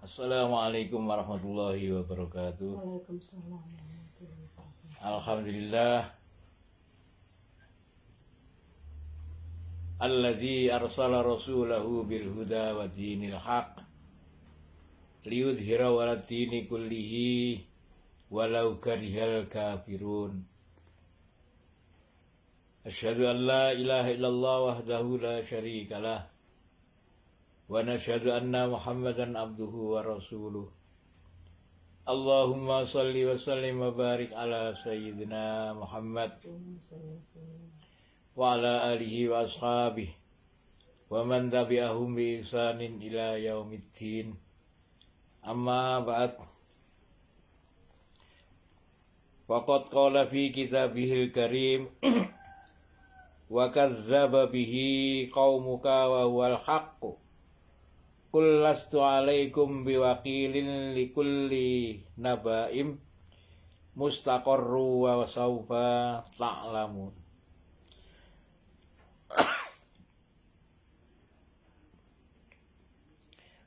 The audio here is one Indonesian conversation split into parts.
Assalamualaikum warahmatullahi wabarakatuh. Waalaikumsalam warahmatullahi wabarakatuh. Alhamdulillah alladzi arsala rasulahu bil huda wa dinil haq liyudhhira 'ala dini kullihi walau karihal kafirun. Asyhadu an la ilaha illallah wahdahu la syarikalah wa nashhadu anna Muhammadan abduhu wa rasuluh. Allahumma salli wa sallim wa barik ala sayyidina Muhammad wa ala alihi wa ashabihi wa man tabi'ahum bi ihsanin ila yaumiddin. Amma ba'd. Faqad qala fi kitabihil karim wa kazzaba bihi qaumuka wa huwal haqqu qul lastu alaikum biwakilin likulli naba'im mustaqarru wa sawfa ta'lamun.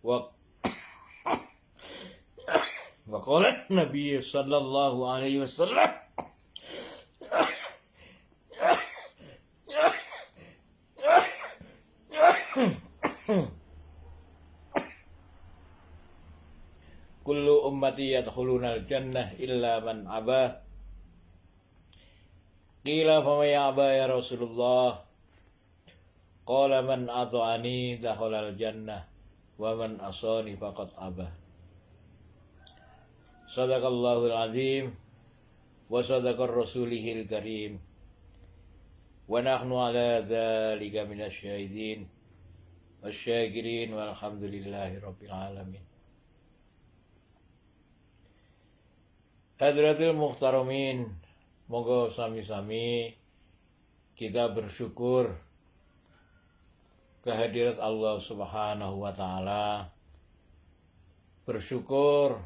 Wa qala Nabi sallallahu alaihi wasallam kullu ummati yadkhulunal jannah illa man aba. Qila faman ya'ba ya Rasulullah? Qala man ata'ani dakhalal jannah wa man asani faqad aba. Sadaqallahul azim wa sadaqar rasulihil karim wa nahnu ala dzalika minasyahidin wasyakirin walhamdulillahi rabbil alamin. Hadratil muhtaramin, moga sami-sami kita bersyukur kehadirat Allah Subhanahu wa taala, bersyukur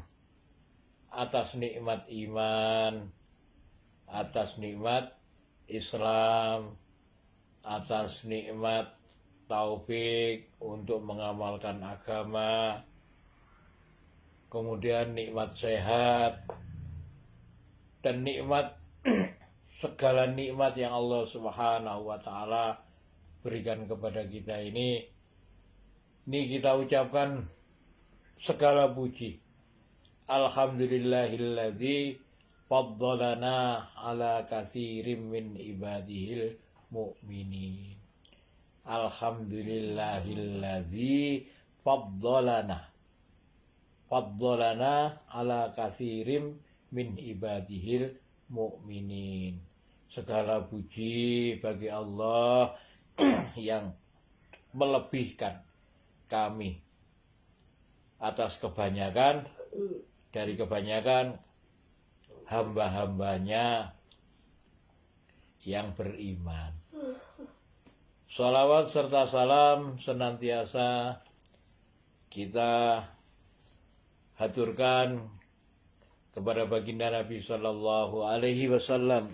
atas nikmat iman, atas nikmat Islam, atas nikmat taufik untuk mengamalkan agama, kemudian nikmat sehat, dan nikmat segala nikmat yang Allah Subhanahu wa taala berikan kepada kita ini kita ucapkan segala puji. Alhamdulillahilladzi faddalana ala katsirin min ibadihil mu'minin. Alhamdulillahilladzi faddalana ala katsirin min ibadihil mu'minin. Segala puji bagi Allah yang melebihkan kami atas kebanyakan hamba-hambanya yang beriman. Shalawat serta salam senantiasa kita haturkan kepada baginda Nabi sallallahu alaihi wasallam.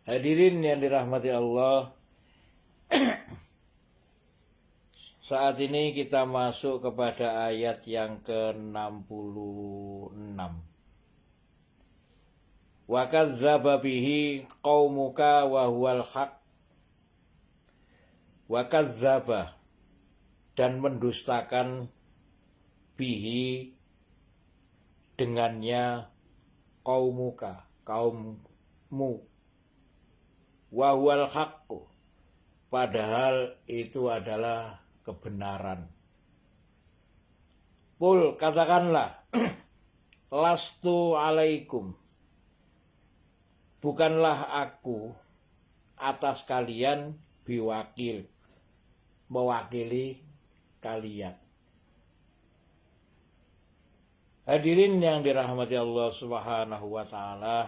Hadirin yang dirahmati Allah, saat ini kita masuk kepada ayat yang ke-66. Wa kazzaba bihi qaumuka wa huwal haq. Wa kazzaba, dan mendustakan bihi, dengannya, qaumuka, kaummu, wa huwal haqqu, padahal itu adalah kebenaran. Qul, katakanlah, lastu alaikum, bukanlah aku atas kalian biwakil, mewakili kalian. Hadirin yang dirahmati Allah Subhanahu wa taala,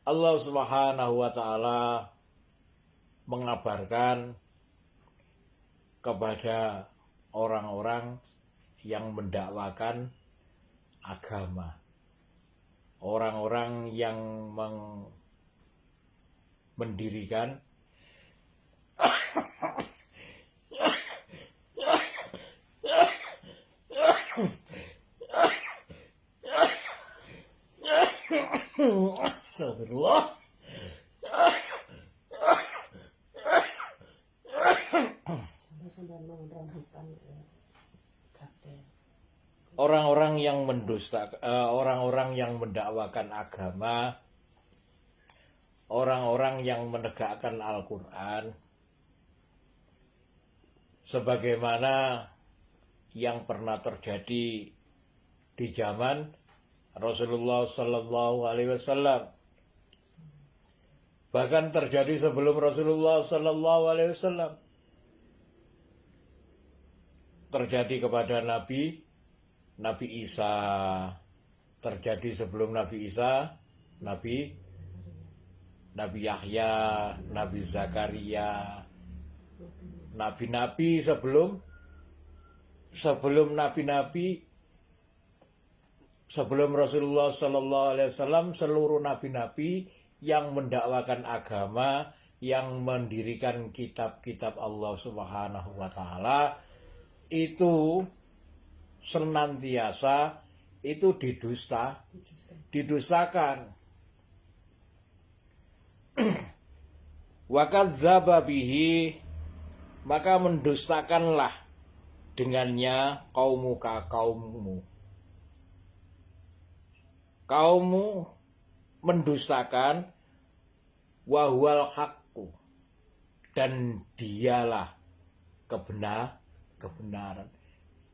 Allah Subhanahu wa taala mengabarkan kepada orang-orang yang mendakwakan agama, orang-orang yang mendirikan Astagfirullah. Sampai rambutan kabeh. Orang-orang yang orang-orang yang mendakwakan agama, orang-orang yang menegakkan Al-Quran, sebagaimana yang pernah terjadi di zaman Rasulullah Sallallahu Alaihi Wasallam, bahkan terjadi sebelum Rasulullah Sallallahu Alaihi Wasallam, terjadi kepada Nabi Isa, terjadi sebelum Nabi Isa, Nabi Yahya, Nabi Zakaria, nabi-nabi sebelum nabi-nabi, sebelum Rasulullah Sallallahu Alaihi Wasallam, seluruh nabi-nabi yang mendakwakan agama, yang mendirikan kitab-kitab Allah Subhanahu wa Ta'ala, itu senantiasa itu didustakan. Wa kadzdzaba bihi, maka mendustakanlah dengannya kaummu. Kaummu mendustakan, wa huwal haqqu, dan dialah kebenaran.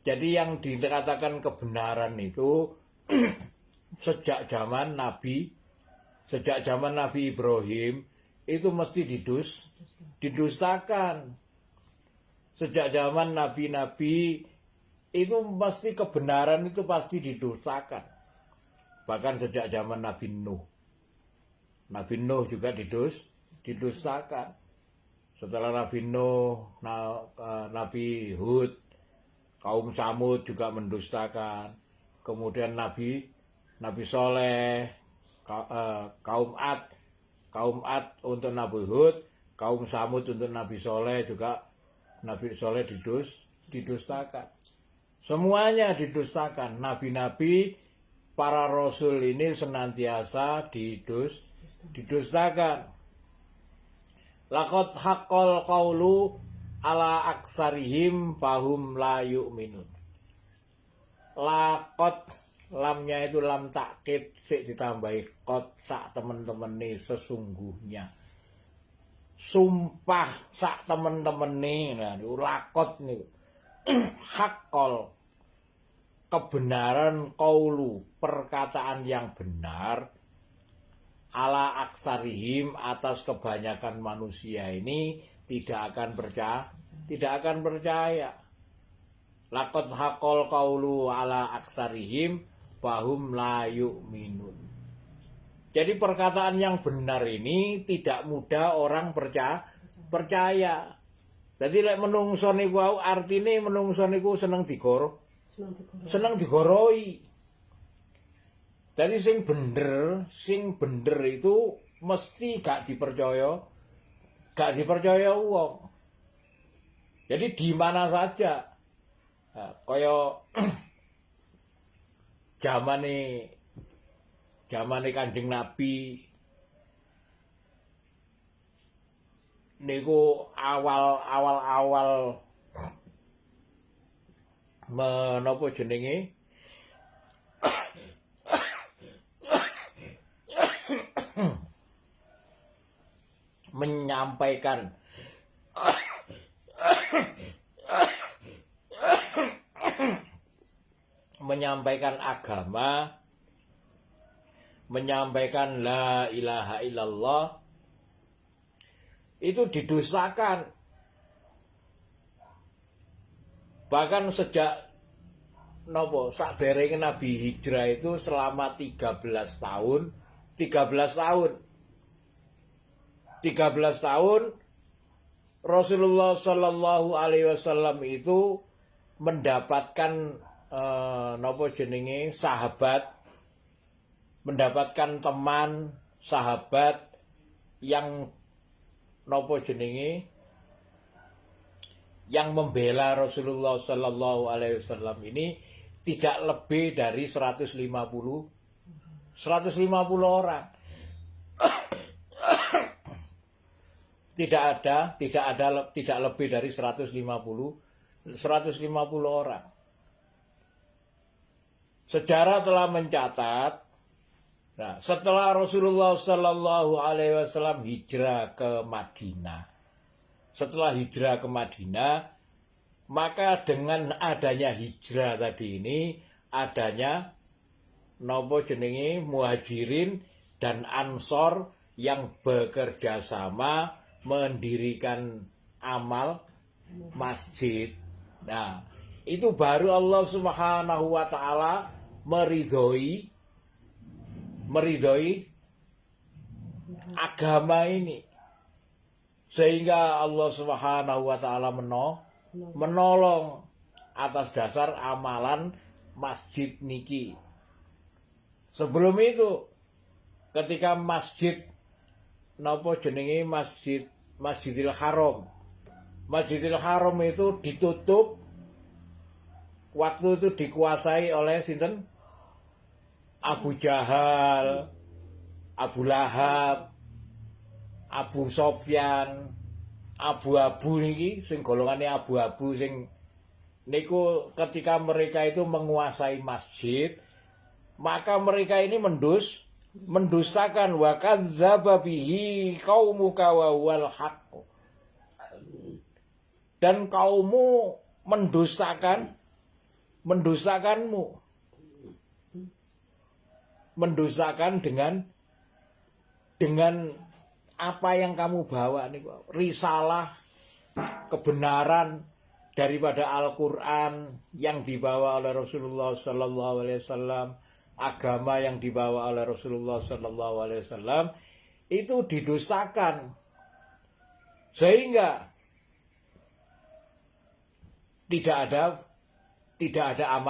Jadi yang dikatakan kebenaran itu sejak zaman Nabi Ibrahim itu mesti didustakan. Sejak zaman nabi-nabi itu pasti kebenaran itu pasti didustakan. Bahkan sejak zaman Nabi Nuh juga didustakan. Setelah Nabi Nuh, Nabi Hud, kaum Samud juga mendustakan. Kemudian Nabi Soleh, kaum Ad untuk Nabi Hud, kaum Samud untuk Nabi Soleh juga. Nabi Soleh didustakan. Semuanya didustakan. Nabi-nabi, para rasul ini senantiasa didustakan. Laqad haqqal qawlu ala aksarihim fahum la yu'minun. Laqad, lamnya itu lam takkid, sik ditambahi qad, sak temen-temen nih sesungguhnya. Sumpah sak temen-temen nih, nah laqad nih. Haqqal, kebenaran, qaulu, perkataan yang benar, ala aksarihim, atas kebanyakan manusia ini tidak akan percaya. Laqad haqqal qaulu ala aksarihim fahum la yu'minun. Jadi perkataan yang benar ini tidak mudah orang percaya. Jadi lek menungso niku artine menungso niku seneng digoroi. Jadi sing bener itu mesti gak dipercaya wong. Jadi di mana saja, kaya zamane Kanjeng Nabi niku awal menapa jenenge menyampaikan agama, menyampaikan la ilaha illallah, itu didustakan. Bahkan sejak sakderenge Nabi hijrah itu selama 13 tahun Rasulullah Sallallahu Alaihi Wasallam itu mendapatkan mendapatkan teman sahabat yang yang membela Rasulullah Sallallahu Alaihi Wasallam ini tidak lebih dari 150 150 orang. Tidak lebih dari 150 orang. Sejarah telah mencatat, nah, setelah Rasulullah Shallallahu Alaihi Wasallam hijrah ke Madinah, maka dengan adanya hijrah tadi ini, adanya nopo jenenge Muhajirin dan Ansor yang bekerja sama mendirikan amal masjid. Nah, itu baru Allah Subhanahu wa taala meridhoi agama ini, sehingga Allah Subhanahu wa taala menolong atas dasar amalan masjid niki. Sebelum itu, ketika masjid napa jenenge Masjidil Haram itu ditutup, waktu itu dikuasai oleh sinten? Abu Jahal, Abu Lahab, Abu Sofyan, abu-abu niki sing golongane abu-abu sing niku ketika mereka itu menguasai masjid, maka mereka ini mendustakan wa kadzdzaba bihi qaumuka wa huwal haqq. Dan kaummu mendustakan dengan apa yang kamu bawa nih, risalah kebenaran daripada Al-Quran yang dibawa oleh Rasulullah Sallallahu Alaihi Wasallam, agama yang dibawa oleh Rasulullah Sallallahu Alaihi Wasallam itu didustakan, sehingga tidak ada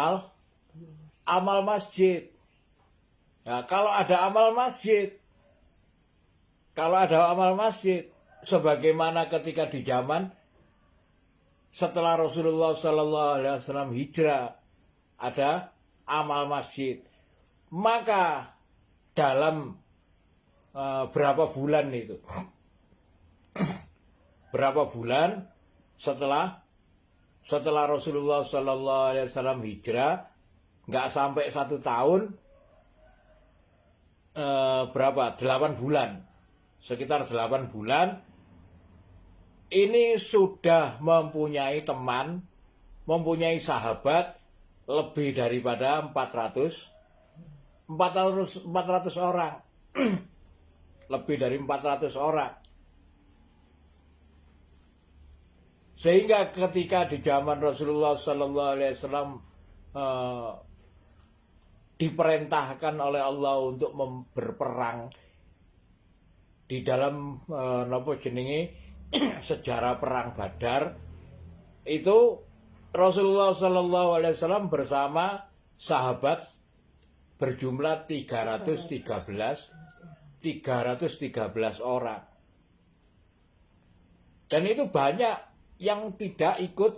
amal masjid. Nah, kalau ada amal masjid, sebagaimana ketika di zaman setelah Rasulullah Sallallahu Alaihi Wasallam hijrah, ada amal masjid. Maka dalam berapa bulan setelah Rasulullah Sallallahu Alaihi Wasallam hijrah, nggak sampai 1 tahun, sekitar 8 bulan, ini sudah mempunyai sahabat lebih daripada 400 orang. Lebih dari 400 orang. Sehingga ketika di zaman Rasulullah Sallallahu Alaihi Wasallam diperintahkan oleh Allah untuk berperang di dalam sejarah perang Badar, itu Rasulullah Sallallahu Alaihi Wasallam bersama sahabat berjumlah 313 orang. Dan itu banyak yang tidak ikut